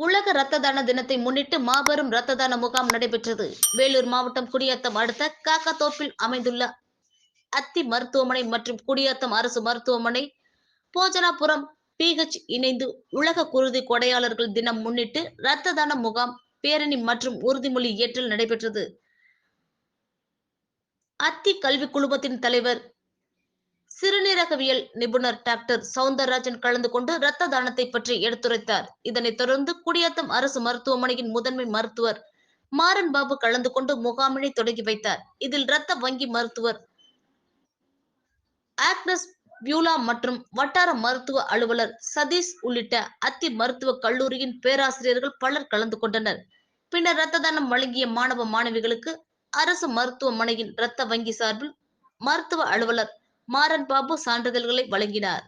உலக இரத்த தான தினத்தை முன்னிட்டு மாபெரும் இரத்த தான முகாம் நடைபெற்றது. வேலூர் மாவட்டம் குடியாத்தம் அடுத்த காக்கத்தோப்பில் அமைந்துள்ள அத்தி மருத்துவமனை மற்றும் குடியாத்தம் அரசு மருத்துவமனை, போஜனாபுரம் PH இணைந்து உலக குருதி கொடையாளர்கள் தினம் முன்னிட்டு இரத்த தான முகாம், பேரணி மற்றும் உறுதிமொழி ஏற்றல் நடைபெற்றது. அத்தி கல்வி குழுமத்தின் தலைவர், சிறுநீரகவியல் நிபுணர் டாக்டர் சவுந்தரராஜன் கலந்து கொண்டு இரத்த தானத்தை பற்றி எடுத்துரைத்தார். இதனைத் தொடர்ந்து குடியாத்தம் அரசு மருத்துவமனையின் முதன்மை மருத்துவர் மாறன் பாபு கலந்து கொண்டு முகாமினை தொடங்கி வைத்தார். இதில் இரத்த வங்கி மருத்துவர் ஆக்னஸ் பியூலா மற்றும் வட்டார மருத்துவ அலுவலர் சதீஷ் உள்ளிட்ட அத்தி மருத்துவக் கல்லூரியின் பேராசிரியர்கள் பலர் கலந்து கொண்டனர். பின்னர் இரத்த தானம் வழங்கிய மாணவ மாணவிகளுக்கு அரசு மருத்துவமனையின் இரத்த வங்கி சார்பில் மருத்துவ அலுவலர் மாறன் பாபு சான்றிதழ்களை வழங்கினார்.